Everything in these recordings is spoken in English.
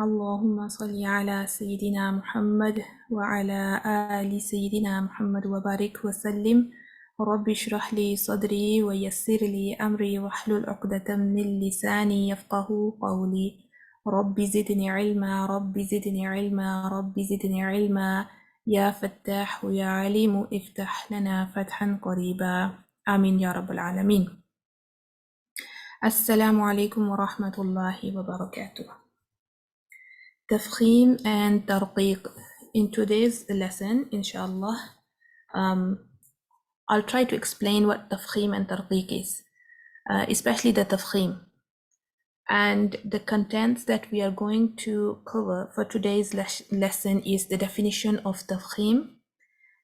اللهم صل على سيدنا محمد وعلى آل سيدنا محمد وبارك وسلم. رب اشرح لي صدري ويسر لي أمري واحلل عقدة من لساني يفقه قولي. رب زدني علما رب زدني علما رب زدني علما يا فتاح يا عليم افتح لنا فتحا قريبا آمين يا رب العالمين. السلام عليكم ورحمة الله وبركاته. Tafkheem and Tarqeeq. In today's lesson, inshallah, I'll try to explain what Tafkheem and Tarqeeq is, especially the Tafkheem. And the contents that we are going to cover for today's lesson is the definition of Tafkheem,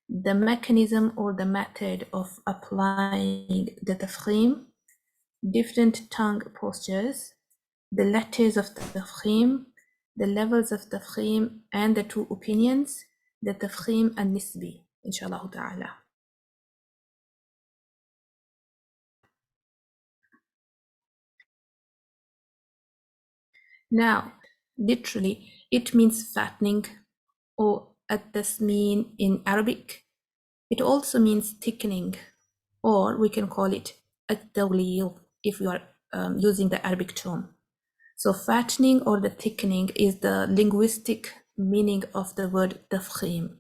the mechanism or the method of applying the Tafkheem, different tongue postures, the letters of the Tafkheem, the levels of Tafkheem and the two opinions, the Tafkheem and Nisbi, inshallah ta'ala. Now, literally, it means fattening or at-tasmin in Arabic. It also means thickening, or we can call it at-tawlil if you are using the Arabic term. So fattening or the thickening is the linguistic meaning of the word Tafkheem.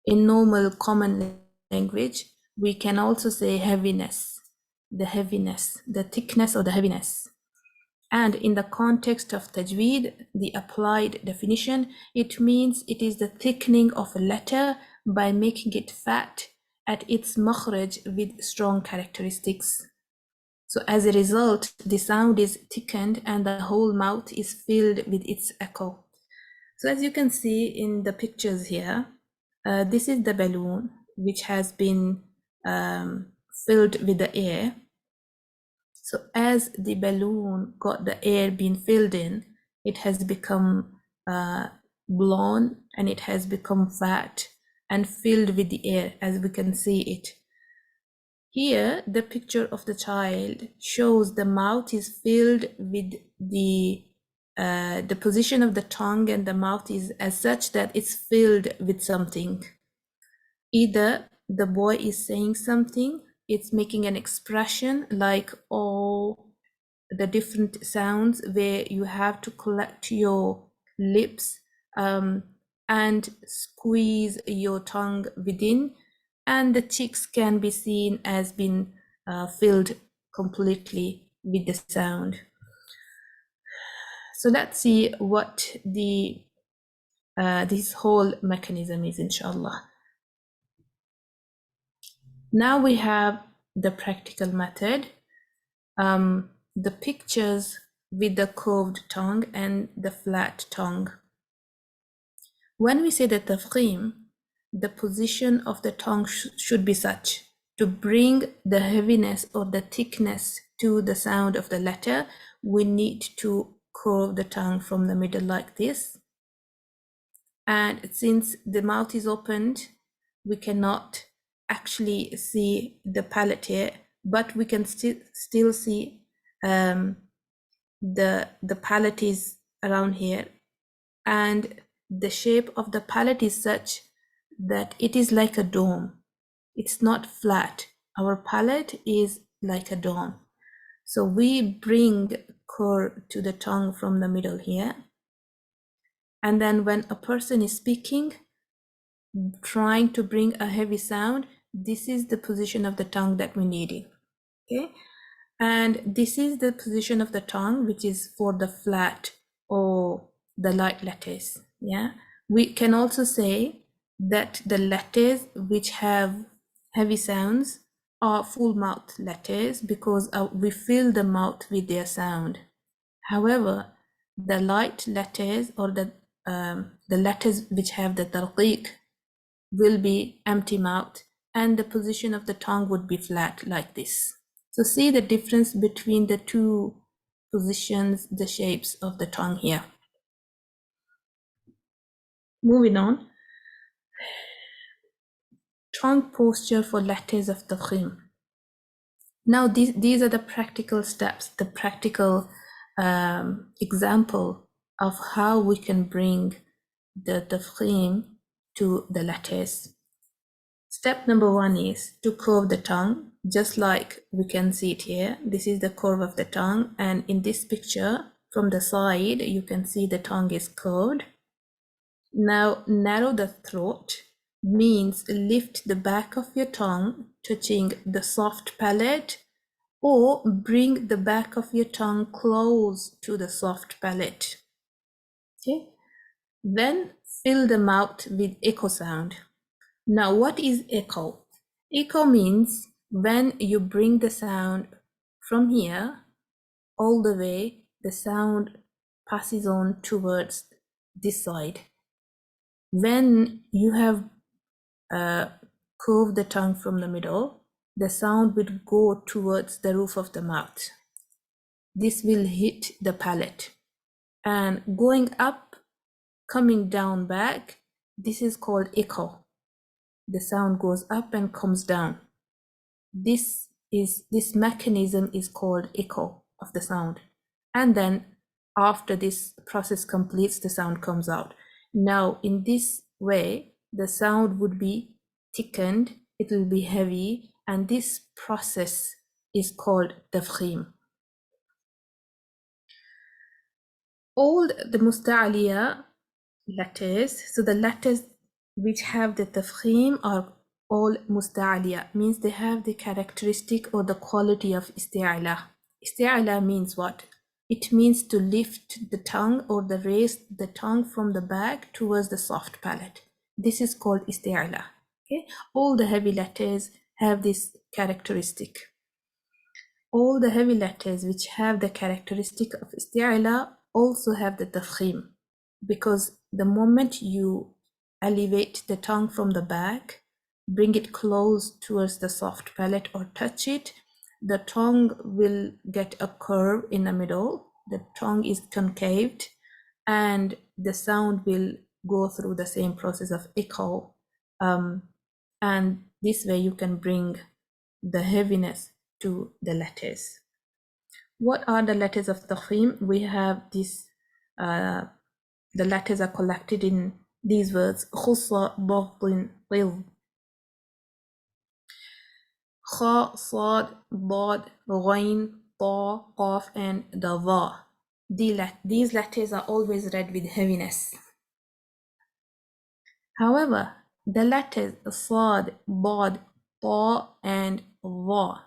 In normal common language, we can also say heaviness, the thickness or the heaviness. And in the context of Tajweed, the applied definition, it means it is the thickening of a letter by making it fat at its makhraj with strong characteristics. So as a result, the sound is thickened and the whole mouth is filled with its echo. So as you can see in the pictures here, this is the balloon which has been filled with the air. So as the balloon got the air being filled in, it has become blown and it has become fat and filled with the air, as we can see it. Here, the picture of the child shows the mouth is filled with the position of the tongue and the mouth is as such that it's filled with something. Either the boy is saying something, it's making an expression like all the different sounds where you have to collect your lips and squeeze your tongue within, and the cheeks can be seen as being filled completely with the sound. So let's see what the this whole mechanism is, inshallah. Now we have the practical method, the pictures with the curved tongue and the flat tongue. When we say the Tafkheem, the position of the tongue should be such to bring the heaviness or the thickness to the sound of the letter. We need to curve the tongue from the middle like this. And since the mouth is opened, we cannot actually see the palate here, but we can still see the palate is around here, and the shape of the palate is such that it is like a dome. It's not flat. Our palate is like a dome. So we bring curve to the tongue from the middle here. And then when a person is speaking, trying to bring a heavy sound, this is the position of the tongue that we need. Okay. And this is the position of the tongue, which is for the flat or the light letters. Yeah. We can also say that the letters which have heavy sounds are full mouth letters because we fill the mouth with their sound. However, the light letters or the letters which have the Tarqeeq will be empty mouth and the position of the tongue would be flat like this. So see the difference between the two positions, the shapes of the tongue here. Moving on. Tongue posture for letters of Tafkheem. Now these are the practical steps, the practical example of how we can bring the tafkheem to the letters. Step number one is to curve the tongue, just like we can see it here. This is the curve of the tongue, and in this picture, from the side, you can see the tongue is curved. Now, narrow the throat means lift the back of your tongue, touching the soft palate, or bring the back of your tongue close to the soft palate. Okay. Then fill the mouth with echo sound. Now, what is echo? Echo means when you bring the sound from here all the way, the sound passes on towards this side. When you have curved the tongue from the middle, the sound will go towards the roof of the mouth. This will hit the palate. And going up, coming down back, this is called echo. The sound goes up and comes down. This mechanism is called echo of the sound. And then after this process completes, the sound comes out. Now, in this way, the sound would be thickened, it will be heavy, and this process is called tafkheem. All the musta'aliya letters, so the letters which have the tafkheem are all musta'aliya, means they have the characteristic or the quality of isti'ala. Isti'ala means what? It means to lift the tongue or the raise the tongue from the back towards the soft palate. This is called isti'ala. Okay? All the heavy letters have this characteristic. All the heavy letters which have the characteristic of isti'ala also have the tafkheem, because the moment you elevate the tongue from the back, bring it close towards the soft palate or touch it, the tongue will get a curve in the middle, the tongue is concaved, and the sound will go through the same process of echo. And this way you can bring the heaviness to the letters. What are the letters of tafkheem? We have this, the letters are collected in these words: khussa, baghdin, ghidh, kha, sad, dad, ghain, ta, qaf, and the va. These letters are always read with heaviness. However, the letters sad, dad, ta, and va,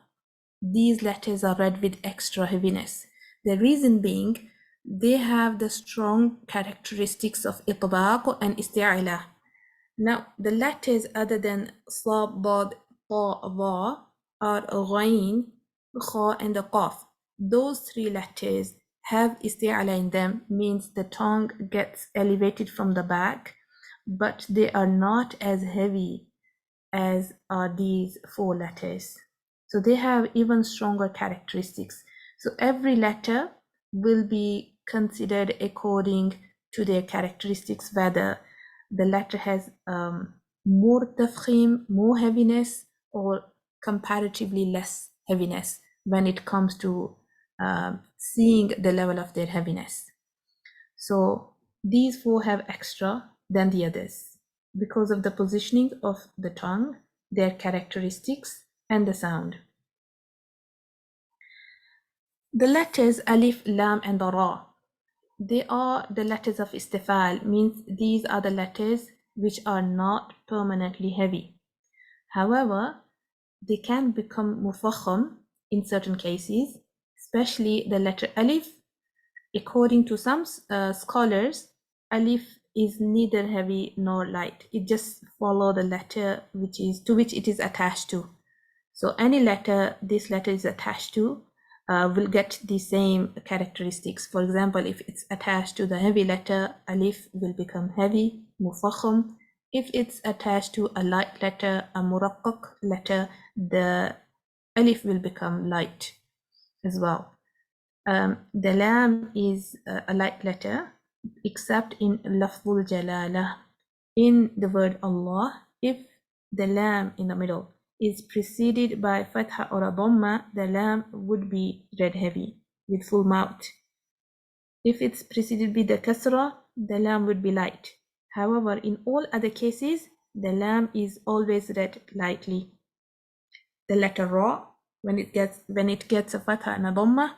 these letters are read with extra heaviness. The reason being, they have the strong characteristics of itbaq and isti'ala. Now, the letters other than sad, dad, ta, va are ghain, kha, and the qaf. Those three letters have isti'ala in them, means the tongue gets elevated from the back, but they are not as heavy as are these four letters. So they have even stronger characteristics. So every letter will be considered according to their characteristics, whether the letter has more tafkheem, more heaviness, or comparatively less heaviness when it comes to seeing the level of their heaviness. So these four have extra than the others because of the positioning of the tongue, their characteristics, and the sound. The letters alif, lam, and ra, they are the letters of istifal, means these are the letters which are not permanently heavy. However, they can become mufakham in certain cases, especially the letter alif. According to some scholars, alif is neither heavy nor light. It just follows the letter to which it is attached to. So any letter this letter is attached to will get the same characteristics. For example, if it's attached to the heavy letter, alif will become heavy, mufakham. If it's attached to a light letter, a muraqqaq letter, the alif will become light as well. The lam is a light letter, except in lafzul jalala. In the word Allah, if the lam in the middle is preceded by fatha or a dhamma, the lam would be read heavy with full mouth. If it's preceded by the kasra, the lam would be light. However, in all other cases, the lam is always read lightly. The letter ra, when it gets a fatha and a dhamma,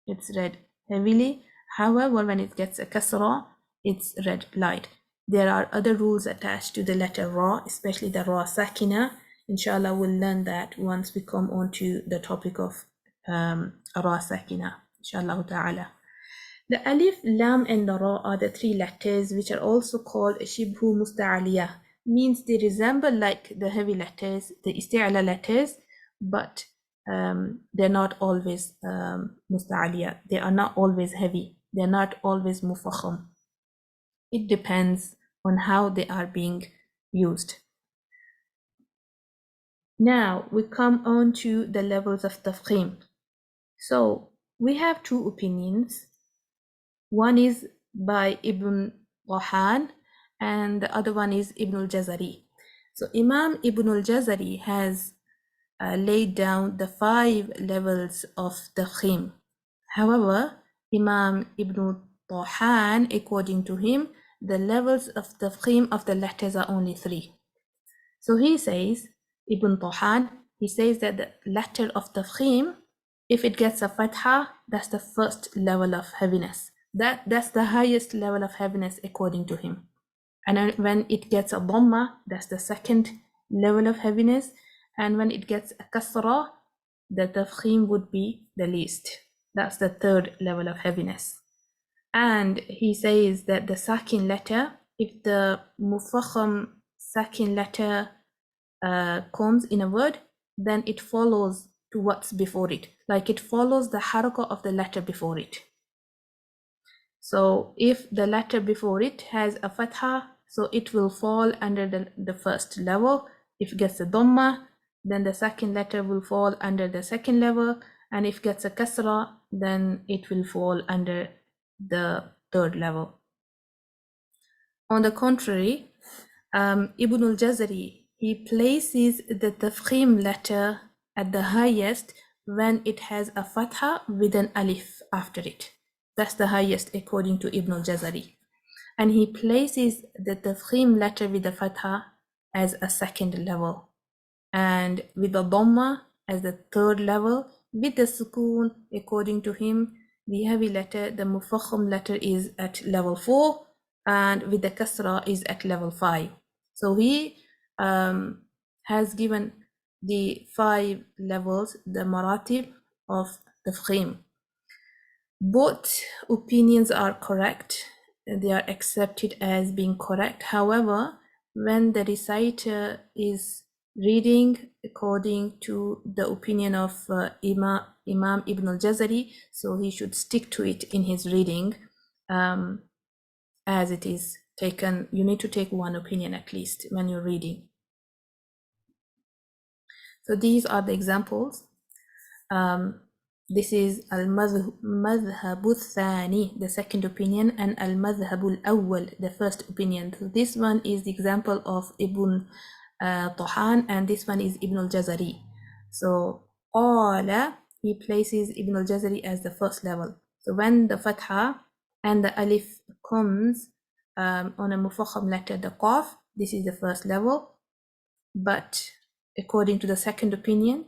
it's read heavily. However, when it gets a kasra, it's read light. There are other rules attached to the letter ra, especially the ra sakina. Inshallah, we'll learn that once we come on to the topic of ra sakina, inshallah ta'ala. The alif, lam, and the ra are the three letters which are also called shibhu musta'aliyah, means they resemble like the heavy letters, the isti'ala letters, but they're not always musta'aliyah. They are not always heavy. They're not always mufakham. It depends on how they are being used. Now we come on to the levels of tafkheem. So we have two opinions. One is by Ibn Wahan and the other one is Ibn al-Jazari. So Imam Ibn al-Jazari has laid down the 5 levels of tafkheem. However, Imam Ibn Wahan, according to him, the levels of tafkheem of the letters are only 3. So he says, Ibn Wahan, he says that the letter of tafkheem, if it gets a fatha, that's the first level of heaviness. That's the highest level of heaviness according to him. And when it gets a dhamma, that's the second level of heaviness. And when it gets a kasra, the tafkheem would be the least. That's the third level of heaviness. And he says that the sakin letter, if the mufakham sakin letter comes in a word, then it follows to what's before it. Like it follows the harakah of the letter before it. So if the letter before it has a fatha, so it will fall under the first level. If it gets a dhamma, then the second letter will fall under the second level. And if it gets a kasra, then it will fall under the third level. On the contrary, Ibn al-Jazari, he places the tafkheem letter at the highest when it has a fatha with an alif after it. That's the highest according to Ibn al-Jazari. And he places the tafkheem letter with the fatha as a second level, and with the dhamma as the third level, with the sukoon, according to him, the heavy letter, the mufakham letter is at level 4, and with the kasra is at level 5. So he has given the 5 levels, the maratib of tafkheem. Both opinions are correct. They are accepted as being correct. However, when the reciter is reading according to the opinion of Imam Ibn al-Jazari, so he should stick to it in his reading as it is taken. You need to take one opinion at least when you're reading. So these are the examples. This is al-madhhabu thani, the second opinion, and al-madhhabu al-awwal, the first opinion. So this one is the example of Ibn Tahan, and this one is Ibn al-Jazari. So qala, he places Ibn al-Jazari as the first level. So when the fatha and the alif comes on a mufakham letter, the qaf, this is the first level. But according to the second opinion,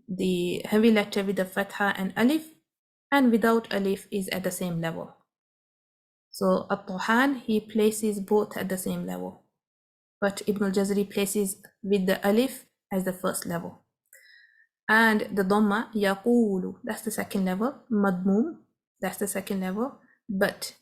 the heavy letter with the fatha and alif and without alif is at the same level. So At-Tahan, he places both at the same level, but Ibn al-Jazari places with the alif as the first level. And the dhamma, yaqulu, that's the second level. Madmum, that's the second level. But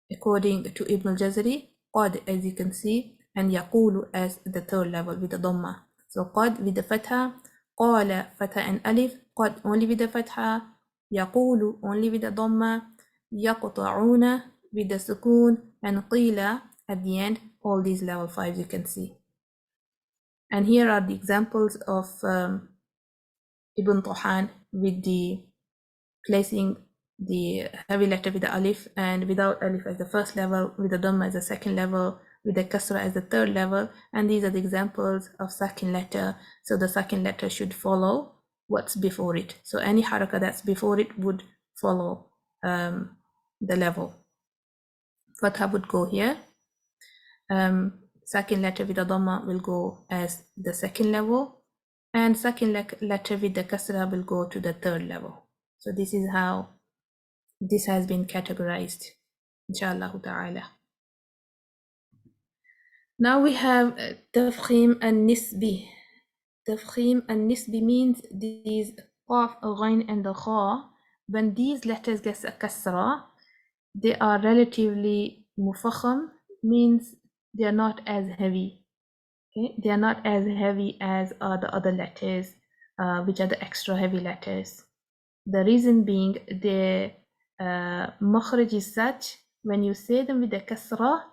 according to Ibn al-Jazari, qad, as you can see, and yaqulu as the third level with the dhamma. So qad with the fatha, qala fatha and alif, qad only with the fatha, yaqulu only with the dhamma, yaqta'una with the sukoon, and qila at the end. All these level 5 you can see. And here are the examples of Ibn Tahan with the placing the heavy letter with the alif and without alif as the first level, with the dhamma as the second level, with the kasra as the third level. And these are the examples of second letter. So the second letter should follow what's before it. So any harakah that's before it would follow the level. Fatha would go here. Second letter with the Dhamma will go as the second level, and second letter with the Kasra will go to the third level. So this is how this has been categorized, inshallah ta'ala. Now we have Tafkheem and Nisbi. Tafkheem and Nisbi means these Qaf, Ghain and the Kha, when these letters get a Kasra, they are relatively mufakham, means they are not as heavy. Okay? They are not as heavy as the other letters, which are the extra heavy letters. The reason being the makhraj is such, when you say them with the kasra,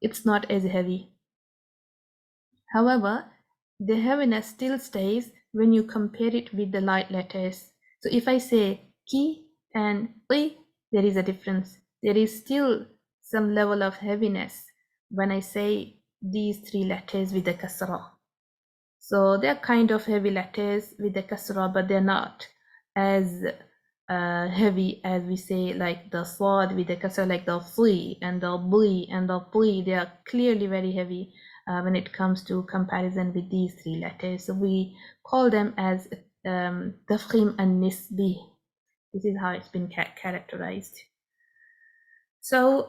it's not as heavy. However, the heaviness still stays when you compare it with the light letters. So if I say ki and ti, there is a difference. There is still some level of heaviness when I say these three letters with the kasra. So they're kind of heavy letters with the kasra, but they're not as heavy as we say like the sad with the kasra, like the fi and the bli and the pli. They are clearly very heavy when it comes to comparison with these three letters. So we call them as tafkheem and nisbi. This is how it's been characterized. So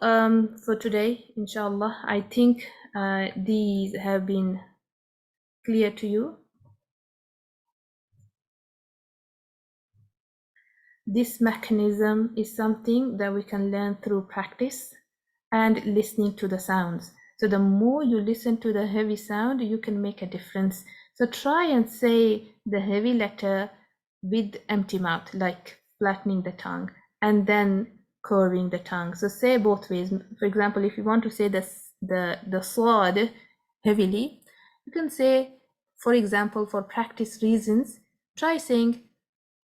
for today, inshallah, I think these have been clear to you. This mechanism is something that we can learn through practice and listening to the sounds. So the more you listen to the heavy sound, you can make a difference. So try and say the heavy letter with empty mouth, like flattening the tongue and then curving the tongue. So say both ways. For example, if you want to say the sword heavily, you can say, for example, for practice reasons, try saying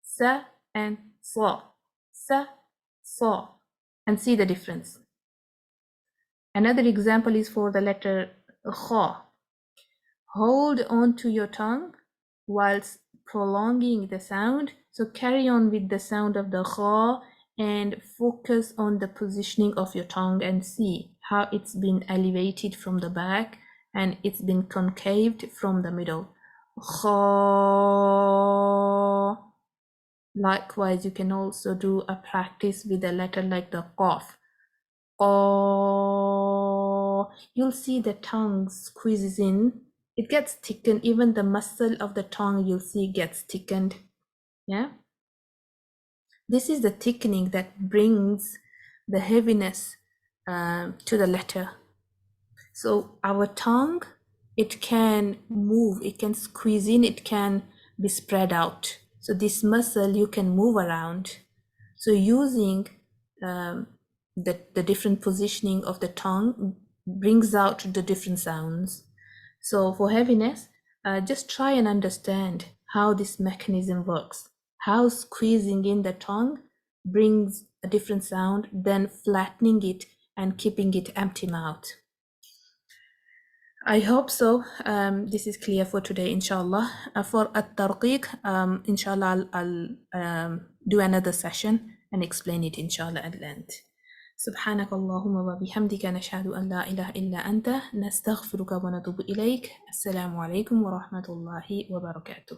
sa and sa, and see the difference. Another example is for the letter kha. Hold on to your tongue whilst prolonging the sound. So carry on with the sound of the kha and focus on the positioning of your tongue and see how it's been elevated from the back and it's been concaved from the middle. Kha. Likewise, you can also do a practice with a letter like the qaf. You'll see the tongue squeezes in. It gets thickened. Even the muscle of the tongue you'll see gets thickened. Yeah. This is the thickening that brings the heaviness to the letter. So our tongue, it can move, it can squeeze in, it can be spread out. So this muscle you can move around. So using the different positioning of the tongue brings out the different sounds. So for heaviness, just try and understand how this mechanism works. How squeezing in the tongue brings a different sound, then flattening it and keeping it empty mouth. I hope so. This is clear for today, inshallah. For Tarqeeq, inshallah, I'll do another session and explain it, inshallah, at length. سبحانك اللهم وبحمدك نشهد أن لا إله إلا أنت نستغفرك ونتوب إليك. السلام عليكم ورحمة الله وبركاته.